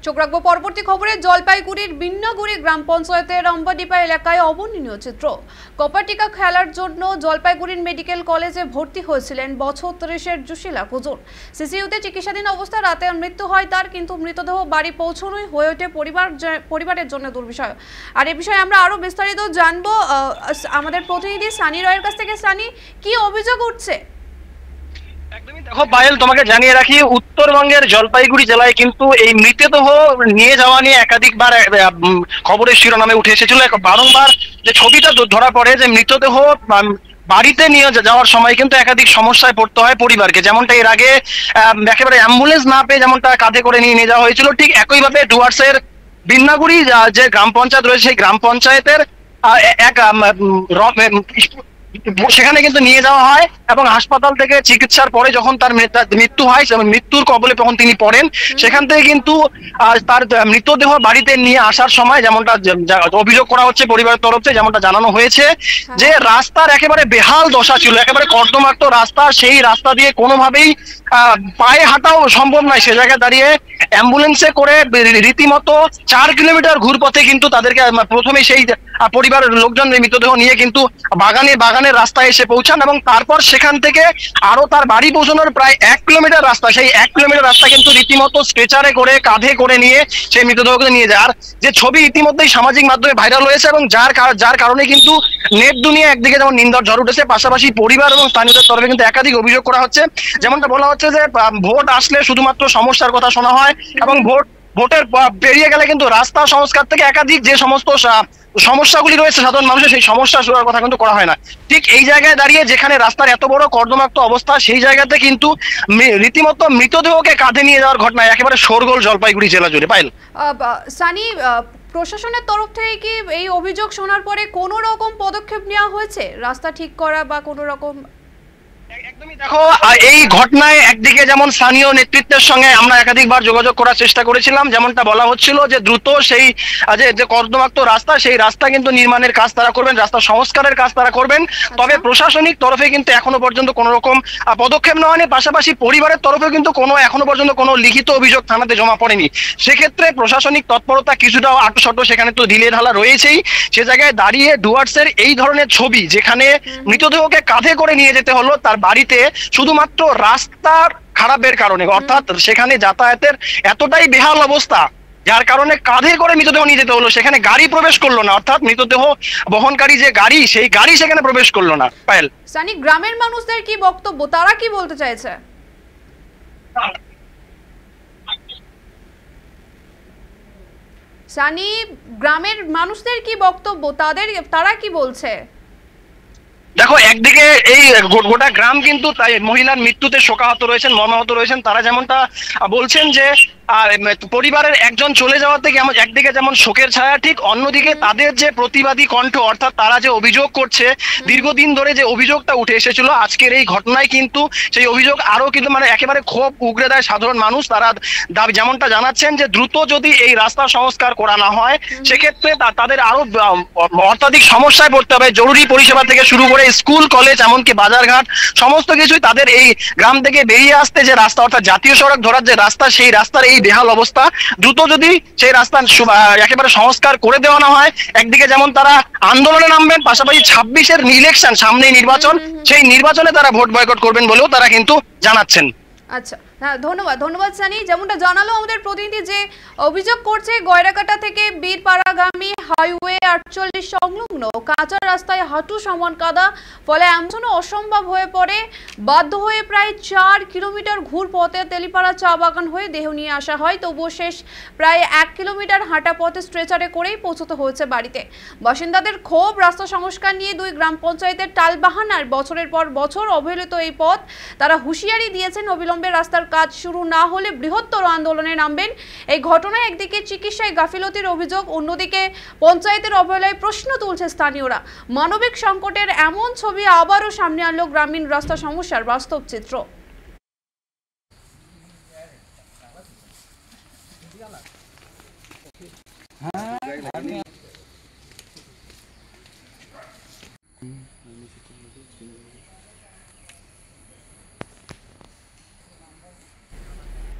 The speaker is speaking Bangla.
চোখ রাখবো পরবর্তী খবরে। জলপাইগুড়ির বিন্নাগুড়ি গ্রাম পঞ্চায়েতের অম্বাডিপা এলাকায় অবর্ণনীয় চিত্র। কপাটিকা খেলার জন্য জলপাইগুড়ির মেডিকেল কলেজে ভর্তি হয়েছিলেন বছর 30-এর জুশিলা কুজুর। সিসিইউতে চিকিৎসাধীন অবস্থায় রাতে মৃত্যু হয় তার, কিন্তু মৃতদেহ বাড়ি পৌঁছানোই হয়ে ওঠে পরিবারের জন্য দুর্বিষয়। আর এ বিষয়ে আমরা আরো বিস্তারিত জানবো আমাদের প্রতিনিধি সানি রয়ের কাছ থেকে। সানি, কি অভিযোগ উঠছে? একদমই দেখো পায়েল, তোমাকে জানিয়ে রাখি, উত্তরবঙ্গের জলপাইগুড়ি জেলায় কিন্তু এই মৃতদেহ নিয়ে যাওয়া নিয়ে একাধিকবার খবরের শিরোনামে উঠে এসেছিল। বারংবার যে ছবিটা ধরা পড়ে যে মৃতদেহ বাড়িতে নিয়ে যাওয়ার সময় কিন্তু একাধিক সমস্যায় পড়তে হয় পরিবারকে। যেমনটা এর আগে একেবারে অ্যাম্বুলেন্স না পেয়ে যেমনটা কাঁধে করে নিয়ে যাওয়া হয়েছিল, ঠিক একইভাবে ডুয়ার্সের বিন্নাগুড়ি যে গ্রাম পঞ্চায়েত রয়েছে সেই গ্রাম পঞ্চায়েতের এক সেখানে কিন্তু নিয়ে যাওয়া হয় এবং হাসপাতাল থেকে চিকিৎসার পরে যখন তার মৃত্যু হয়, মৃত্যুর কবলে যখন তিনি পড়েন, সেখান থেকে কিন্তু তার মৃতদেহ বাড়িতে নিয়ে আসার সময় যেমনটা অভিযোগ করা হচ্ছে পরিবারের তরফ থেকে, যেমনটা জানানো হয়েছে যে রাস্তার একেবারে বেহাল দশা ছিল, একেবারে কর্দমাক্ত রাস্তা। সেই রাস্তা দিয়ে কোনোভাবেই পায়ে হাঁটাও সম্ভব নয়। সে জায়গায় দাঁড়িয়ে অ্যাম্বুলেন্সে করে রীতিমতো 4 কিলোমিটার ঘুরপথে কিন্তু তাদেরকে প্রথমে সেই পরিবারের লোকজন মৃতদেহ নিয়ে কিন্তু বাগানের রাস্তায় এসে পৌঁছান এবং তারপর সেখান থেকে আরো তার বাড়ি পৌঁছানোর প্রায় 1 কিলোমিটার রাস্তা, সেই 1 কিলোমিটার রাস্তা কিন্তু রীতিমতো স্ট্রেচারে করে কাঁধে করে নিয়ে সেই মৃতদেহকে নিয়ে যায়। আর যে ছবি ইতিমধ্যেই সামাজিক মাধ্যমে ভাইরাল হয়েছে এবং যার কারণে কিন্তু নেট দুনিয়া একদিকে যেমন নিন্দার ঝড় উঠেছে, পাশাপাশি পরিবার এবং স্থানীয়দের তরফে কিন্তু একাধিক অভিযোগ করা হচ্ছে। যেমনটা বলা হচ্ছে যে ভোট আসলে শুধুমাত্র সমস্যার কথা শোনা হয় এবং ভোটের পেরিয়ে গেলে কিন্তু রাস্তা সংস্কার থেকে একাধিক যে সমস্ত সমস্যাগুলি রয়েছে সাধারণ মানুষের, সেই সমস্যা শোনার কথা কিন্তু করা হয় না। ঠিক এই জায়গায় দাঁড়িয়ে যেখানে রাস্তার এত বড় কর্দমাক্ত অবস্থা, সেই জায়গাতে কিন্তু রীতিমতো মৃতদেহকে কাঁধে নিয়ে যাওয়ার ঘটনায় একেবারে শোরগোল জলপাইগুড়ি জেলা জুড়ে। পাইল, সানি, প্রশাসনের তরফ থেকে কি এই অভিযোগ শোনার পরে কোনো রকম পদক্ষেপ নেওয়া হয়েছে, রাস্তা ঠিক করা বা কোনো রকম? একদমই দেখো, এই ঘটনায় একদিকে যেমন স্থানীয় নেতৃত্বের সঙ্গে আমরা একাধিকবার যোগাযোগ করার চেষ্টা করেছিলাম, যেমনটা বলা হচ্ছিল যে দ্রুত সেই যে কর্দমাক্ত রাস্তা, সেই রাস্তা কিন্তু নির্মাণের কাজ তারা করবেন, রাস্তা সংস্কারের কাজ তারা করবেন। তবে প্রশাসনিক তরফে কিন্তু এখনো পর্যন্ত কোনো রকম পদক্ষেপ নেওয়া হয়নি। পাশাপাশি পরিবারের তরফে কিন্তু এখনো পর্যন্ত কোনো লিখিত অভিযোগ থানাতে জমা পড়েনি। সেক্ষেত্রে প্রশাসনিক তৎপরতা কিছুটা আটশট সেখানে তো ঢিলে ঢালা রয়েছেই। সে জায়গায় দাঁড়িয়ে ডুয়ার্সের এই ধরনের ছবি, যেখানে মৃতদেহকে কাঁধে করে নিয়ে যেতে হলো তার বাড়িতে শুধুমাত্র রাস্তার খারাপের কারণে, অর্থাৎ সেখানে যাতায়াতের এতটাই বেহাল অবস্থা যার কারণে কাঁধে করে মৃতদেহ নিয়ে যেতে হলো। সেখানে গাড়ি প্রবেশ করলো না, অর্থাৎ মৃতদেহ বহনকারী যে গাড়ি, সেই গাড়ি সেখানে প্রবেশ করলো না। পায়েল, সানি, গ্রামের মানুষদের কি বক্তব্য, তারা কি বলতে চাইছে? সানি, গ্রামের মানুষদের কি বক্তব্য, তারা কি বলছে? দেখো, একদিকে এই গোটা গ্রাম কিন্তু তাই মহিলার মৃত্যুতে শোকাহত রয়েছেন, মর্মাহত রয়েছেন। তারা যেমনটা বলছেন যে পরিবারের একজন চলে যাওয়া থেকে একদিকে যেমন শোকের ছায়া, ঠিক অন্যদিকে তাদের যে প্রতিবাদী কণ্ঠ, অর্থাৎ তারা যে অভিযোগ করছে, দীর্ঘদিন ধরে যে অভিযোগটা উঠে এসেছিল, আজকের এই ঘটনায় কিন্তু সেই অভিযোগ আরো কিন্তু একেবারে ক্ষোভ উগরে দেয় সাধারণ মানুষ। তারা দাবি যেমনটা জানাচ্ছেন যে দ্রুত যদি এই রাস্তা সংস্কার করা না হয়, সেক্ষেত্রে তাদের আরো অত্যাধিক সমস্যায় পড়তে হবে। জরুরি পরিষেবা থেকে শুরু করে স্কুল, কলেজ, এমনকি বাজারঘাট, সমস্ত কিছুই তাদের এই গ্রাম থেকে বেরিয়ে আসতে যে রাস্তা, অর্থাৎ জাতীয় সড়ক ধরার যে রাস্তা, সেই রাস্তার এই বেহাল অবস্থা, দ্রুত যদি সেই রাস্তা একেবারে সংস্কার করে দেওয়া না হয়, একদিকে যেমন তারা আন্দোলনে নামবেন, পাশাপাশি 26-এর ইলেকশন, সামনেই নির্বাচন, সেই নির্বাচনে তারা ভোট বয়কট করবেন বলেও তারা কিন্তু জানাচ্ছেন। আচ্ছা, হ্যাঁ, ধন্যবাদ সানি। যেমনটা জানালো আমাদের প্রতিনিধি, যে অভিযোগ করছে গয়রাকাটা থেকে বীরপাড়াগামী হাইওয়ে 48 সংলগ্ন কাঁচা রাস্তায় হাঁটু সমান কাদা, ফলে এমন অসম্ভব হয়ে পড়ে। বাধ্য হয়ে প্রায় 4 কিলোমিটার ঘুর পথে তেলিপাড়া চা বাগান হয়ে দেহ নিয়ে আসা হয়। তবুও শেষ প্রায় 1 কিলোমিটার হাঁটা পথে স্ট্রেচারে করেই পৌঁছতে হয়েছে বাড়িতে। বাসিন্দাদের ক্ষোভ, রাস্তা সংস্কার নিয়ে 2 গ্রাম পঞ্চায়েতের টালবাহানার বছরের পর বছর অবহেলিত এই পথ। তারা হুঁশিয়ারি দিয়েছেন, অবিলম্বে রাস্তার কাজ শুরু না হলে বৃহত্তর আন্দোলনে নামবেন। এই ঘটনায় একদিকে চিকিৎসায় গাফিলতির অভিযোগ, অন্যদিকে পঞ্চায়েতের অবহেলায় প্রশ্ন তুলছে স্থানীয়রা। মানবিক সংকটের এমন ছবি আবারও সামনে আনলো গ্রামীণ রাস্তা সমস্যার বাস্তব চিত্র।